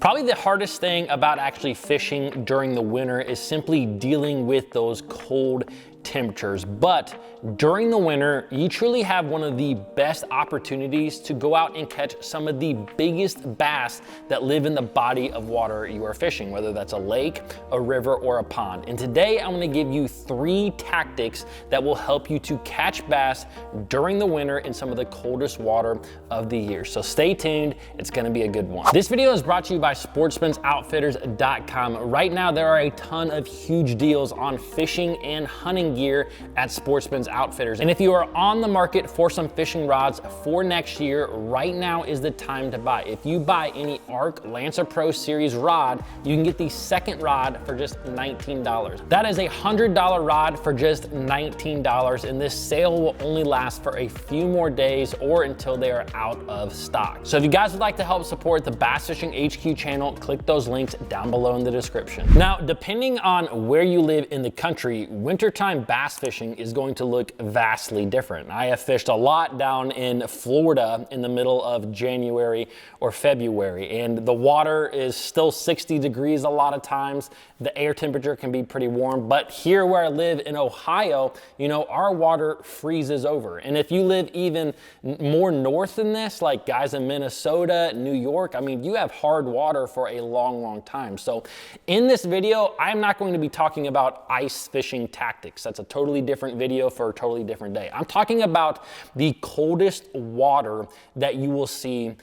Probably the hardest thing about actually fishing during the winter is simply dealing with those cold temperatures. But during the winter, you truly have one of the best opportunities to go out and catch some of the biggest bass that live in the body of water you are fishing, whether that's a lake, a river, or a pond. And today I'm gonna give you 3 tactics that will help you to catch bass during the winter in some of the coldest water of the year. So stay tuned, it's gonna be a good one. This video is brought to you by sportsmansoutfitters.com. Right now, there are a ton of huge deals on fishing and hunting gear at Sportsman's Outfitters. And if you are on the market for some fishing rods for next year, right now is the time to buy. If you buy any Arc Lancer Pro Series rod, you can get the second rod for just $19. That is a $100 rod for just $19, and this sale will only last for a few more days or until they are out of stock. So if you guys would like to help support the Bass Fishing HQ channel, click those links down below in the description. Now, depending on where you live in the country, wintertime bass fishing is going to look vastly different. I have fished a lot down in Florida in the middle of January or February, and the water is still 60 degrees a lot of times. The air temperature can be pretty warm, but here where I live in Ohio, you know, our water freezes over. And if you live even more north than this, like guys in Minnesota, New York, I mean, you have hard water for a long, long time. So in this video, I'm not going to be talking about ice fishing tactics. That's a totally different video for a totally different day. I'm talking about the coldest water that you will see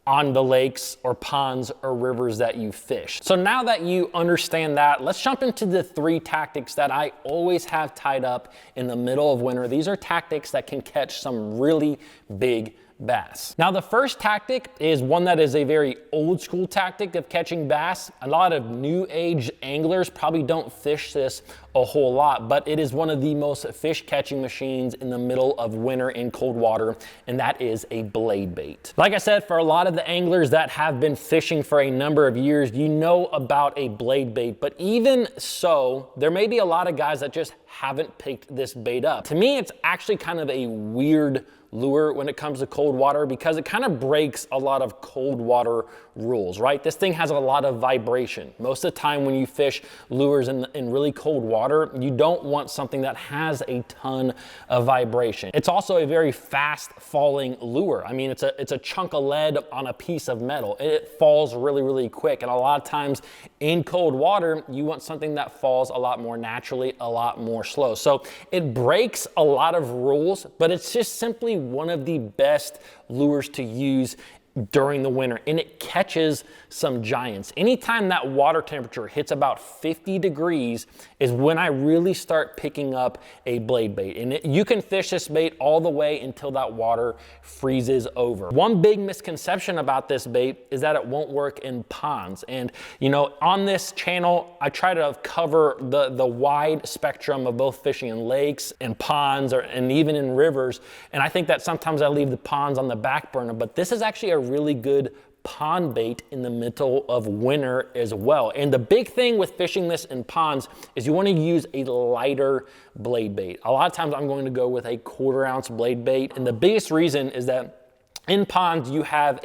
on the lakes or ponds or rivers that you fish. So now that you understand that, let's jump into the 3 tactics that I always have tied up in the middle of winter. These are tactics that can catch some really big bass. Now, the first tactic is one that is a very old school tactic of catching bass. A lot of new age anglers probably don't fish this a whole lot, but it is one of the most fish catching machines in the middle of winter in cold water, and that is a blade bait. Like I said, for a lot of the anglers that have been fishing for a number of years, you know about a blade bait, but even so, there may be a lot of guys that just haven't picked this bait up. To me, it's actually kind of a weird lure when it comes to cold water because it kind of breaks a lot of cold water rules, right? This thing has a lot of vibration. Most of the time when you fish lures in really cold water, you don't want something that has a ton of vibration. It's also a very fast falling lure. I mean, it's a chunk of lead on a piece of metal. It falls really, really quick. And a lot of times in cold water, you want something that falls a lot more naturally, a lot more slow. So it breaks a lot of rules, but it's just simply one of the best lures to use during the winter, and it catches some giants. Anytime that water temperature hits about 50 degrees is when I really start picking up a blade bait. And you can fish this bait all the way until that water freezes over. One big misconception about this bait is that it won't work in ponds. And you know, on this channel, I try to cover the wide spectrum of both fishing in lakes and ponds and even in rivers. And I think that sometimes I leave the ponds on the back burner, but this is actually a really good pond bait in the middle of winter as well. And the big thing with fishing this in ponds is you want to use a lighter blade bait. A lot of times I'm going to go with a 1/4 ounce blade bait. And the biggest reason is that in ponds you have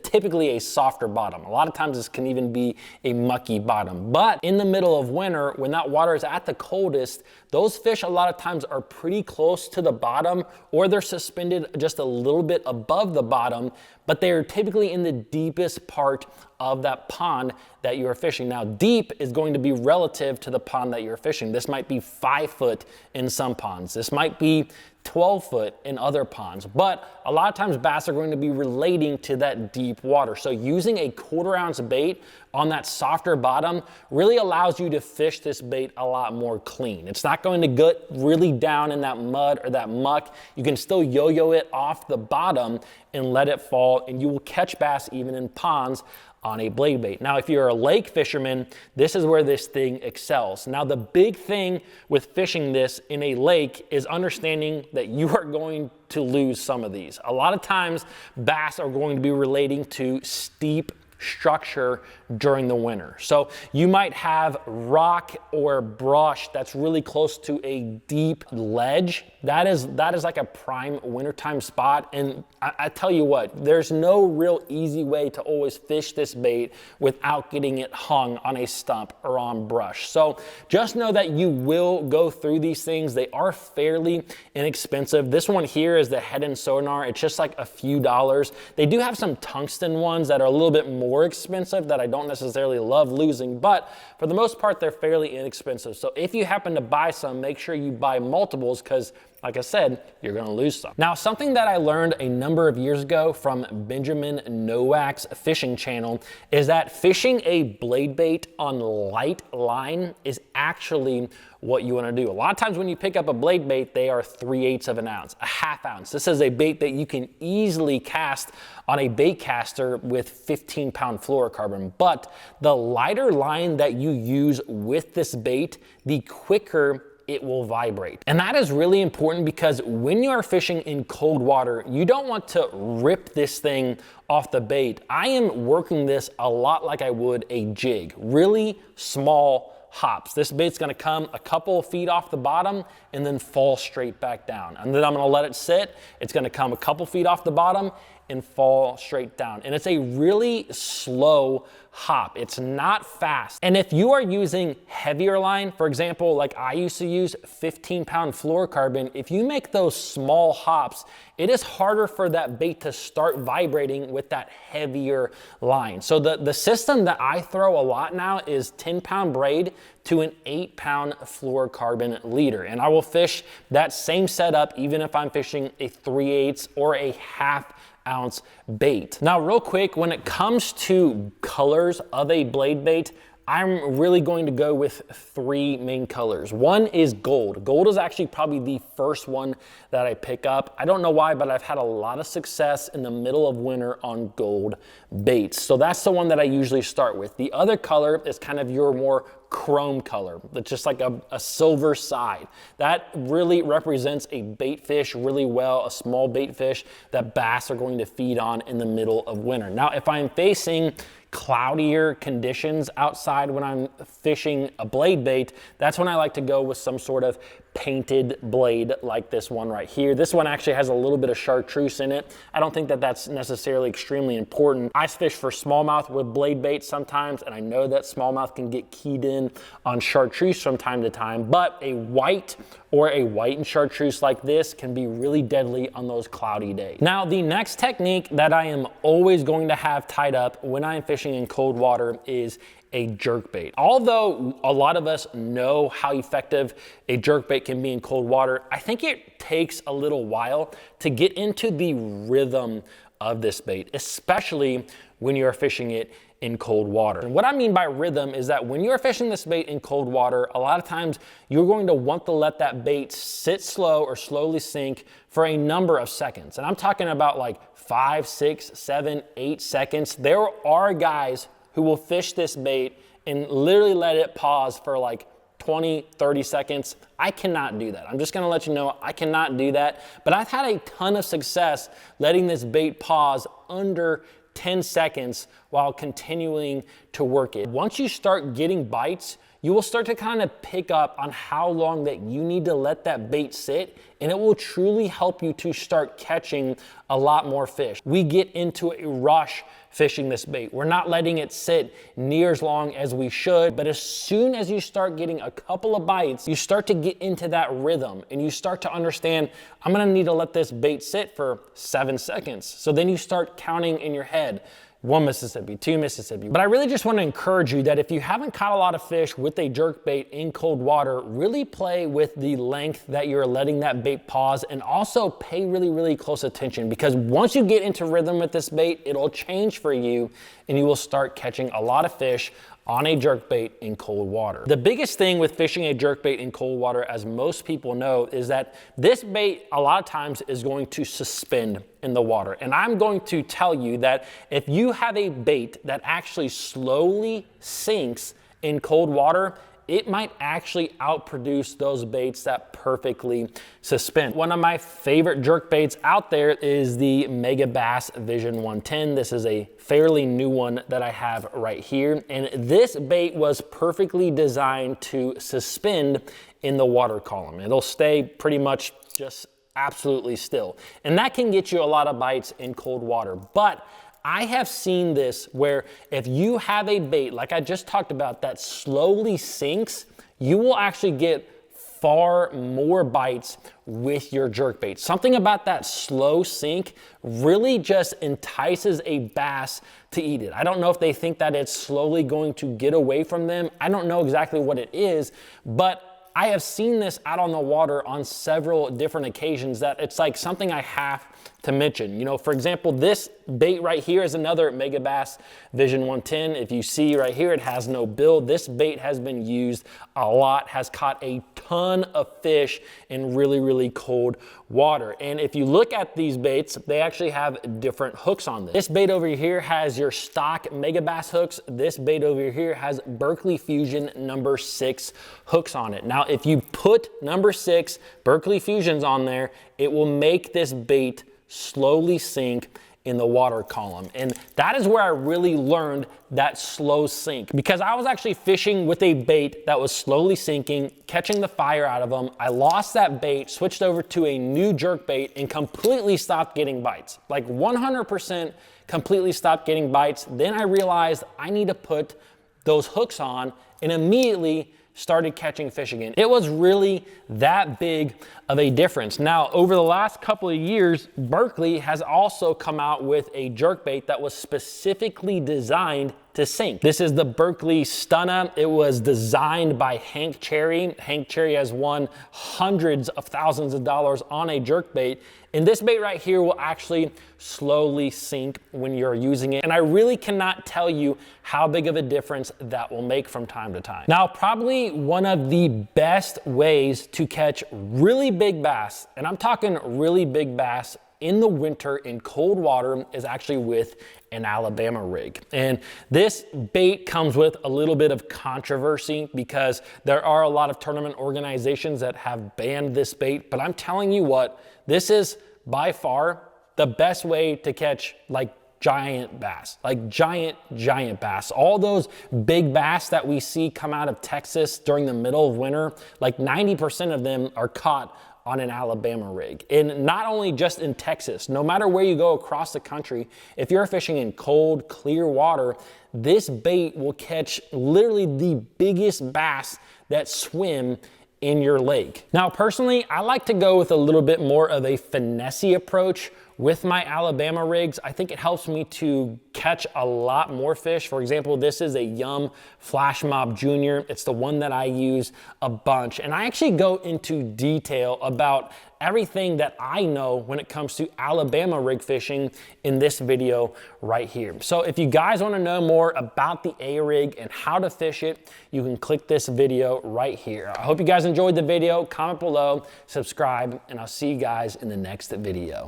typically a softer bottom. A lot of times this can even be a mucky bottom. But in the middle of winter, when that water is at the coldest, those fish a lot of times are pretty close to the bottom, or they're suspended just a little bit above the bottom, but they're typically in the deepest part of that pond that you're fishing. Now, deep is going to be relative to the pond that you're fishing. This might be 5 foot in some ponds. This might be 12 foot in other ponds, but a lot of times bass are going to be relating to that deep water. So using a 1/4 ounce bait on that softer bottom really allows you to fish this bait a lot more clean. It's not going to get really down in that mud or that muck. You can still yo-yo it off the bottom and let it fall, and you will catch bass even in ponds on a blade bait. Now, if you're a lake fisherman, this is where this thing excels. Now, the big thing with fishing this in a lake is understanding that you are going to lose some of these. A lot of times, bass are going to be relating to steep structure during the winter. So you might have rock or brush that's really close to a deep ledge. That is like a prime wintertime spot. And I tell you what, there's no real easy way to always fish this bait without getting it hung on a stump or on brush. So just know that you will go through these things. They are fairly inexpensive. This one here is the head and sonar. It's just like a few dollars. They do have some tungsten ones that are a little bit more expensive that I don't necessarily love losing, but for the most part, they're fairly inexpensive. So if you happen to buy some, make sure you buy multiples, because like I said, you're gonna lose some. Now, something that I learned a number of years ago from Benjamin Nowak's fishing channel is that fishing a blade bait on light line is actually what you wanna do. A lot of times when you pick up a blade bait, they are 3/8 of an ounce, a half ounce. This is a bait that you can easily cast on a bait caster with 15-pound fluorocarbon. But the lighter line that you use with this bait, the quicker it will vibrate. And that is really important because when you are fishing in cold water, you don't want to rip this thing off the bait. I am working this a lot like I would a jig, really small hops. This bait's gonna come a couple of feet off the bottom and then fall straight back down. And then I'm gonna let it sit. It's gonna come a couple feet off the bottom and fall straight down. And it's a really slow hop. It's not fast. And if you are using heavier line, for example, like I used to use 15-pound fluorocarbon, if you make those small hops, it is harder for that bait to start vibrating with that heavier line. So the system that I throw a lot now is 10-pound braid to an 8-pound fluorocarbon leader. And I will fish that same setup even if I'm fishing a 3/8 or a half ounce bait. Now, real quick, when it comes to colors of a blade bait, I'm really going to go with 3 main colors. One is gold. Gold is actually probably the first one that I pick up. I don't know why, but I've had a lot of success in the middle of winter on gold baits. So that's the one that I usually start with. The other color is kind of your more chrome color. It's just like a silver side. That really represents a bait fish really well, a small bait fish that bass are going to feed on in the middle of winter. Now, if I'm facing cloudier conditions outside when I'm fishing a blade bait, that's when I like to go with some sort of painted blade like this one right here. This one actually has a little bit of chartreuse in it. I don't think that that's necessarily extremely important. I fish for smallmouth with blade bait sometimes, and I know that smallmouth can get keyed in on chartreuse from time to time, but a white or a white and chartreuse like this can be really deadly on those cloudy days. Now, the next technique that I am always going to have tied up when I am fishing in cold water is a jerkbait. Although a lot of us know how effective a jerkbait can be in cold water, I think it takes a little while to get into the rhythm of this bait, especially when you're fishing it in cold water. And what I mean by rhythm is that when you're fishing this bait in cold water, a lot of times you're going to want to let that bait sit slow or slowly sink for a number of seconds. And I'm talking about like 5, 6, 7, 8 seconds. There are guys who will fish this bait and literally let it pause for like 20, 30 seconds. I cannot do that. I'm just gonna let you know I cannot do that. But I've had a ton of success letting this bait pause under 10 seconds while continuing to work it. Once you start getting bites, you will start to kind of pick up on how long that you need to let that bait sit, and it will truly help you to start catching a lot more fish. We get into a rush fishing this bait. We're not letting it sit near as long as we should, but as soon as you start getting a couple of bites, you start to get into that rhythm and you start to understand, I'm gonna need to let this bait sit for 7 seconds. So then you start counting in your head, 1 Mississippi, 2 Mississippi. But I really just want to encourage you that if you haven't caught a lot of fish with a jerkbait in cold water, really play with the length that you're letting that bait pause, and also pay really, really close attention, because once you get into rhythm with this bait, it'll change for you and you will start catching a lot of fish on a jerkbait in cold water. The biggest thing with fishing a jerkbait in cold water, as most people know, is that this bait a lot of times is going to suspend in the water. And I'm going to tell you that if you have a bait that actually slowly sinks in cold water, it might actually outproduce those baits that perfectly suspend. One of my favorite jerk baits out there is the Mega Bass Vision 110. This is a fairly new one that I have right here. And this bait was perfectly designed to suspend in the water column. It'll stay pretty much just absolutely still. And that can get you a lot of bites in cold water. But I have seen this where if you have a bait, like I just talked about, that slowly sinks, you will actually get far more bites with your jerkbait. Something about that slow sink really just entices a bass to eat it. I don't know if they think that it's slowly going to get away from them. I don't know exactly what it is, but I have seen this out on the water on several different occasions that it's like something I have to mention. You know, for example, this bait right here is another Mega Bass Vision 110. If you see right here, it has no bill. This bait has been used a lot, has caught a ton of fish in really, really cold water. And if you look at these baits, they actually have different hooks on this. This bait over here has your stock Mega Bass hooks. This bait over here has Berkley Fusion number 6 hooks on it. Now, if you put number 6 Berkley Fusions on there, it will make this bait slowly sink in the water column. And that is where I really learned that slow sink, because I was actually fishing with a bait that was slowly sinking, catching the fire out of them. I lost that bait, switched over to a new jerk bait, and completely stopped getting bites. Like 100% completely stopped getting bites. Then I realized I need to put those hooks on, and immediately started catching fish again. It was really that big of a difference. Now, over the last couple of years, Berkley has also come out with a jerkbait that was specifically designed to sink. This is the Berkley Stunna. It was designed by Hank Cherry. Hank Cherry has won hundreds of thousands of dollars on a jerkbait. And this bait right here will actually slowly sink when you're using it. And I really cannot tell you how big of a difference that will make from time to time. Now, probably one of the best ways to catch really big bass, and I'm talking really big bass in the winter in cold water, is actually with an Alabama rig. And this bait comes with a little bit of controversy because there are a lot of tournament organizations that have banned this bait, but I'm telling you what, this is by far the best way to catch like giant bass, like giant bass. All those big bass that we see come out of Texas during the middle of winter, like 90% of them are caught on an Alabama rig. And not only just in Texas, no matter where you go across the country, if you're fishing in cold, clear water, this bait will catch literally the biggest bass that swim in your lake. Now, personally, I like to go with a little bit more of a finessey approach with my Alabama rigs. I think it helps me to catch a lot more fish. For example, this is a Yum Flash Mob Junior. It's the one that I use a bunch. And I actually go into detail about everything that I know when it comes to Alabama rig fishing in this video right here. So if you guys want to know more about the A-Rig and how to fish it, you can click this video right here. I hope you guys enjoyed the video. Comment below, subscribe, and I'll see you guys in the next video.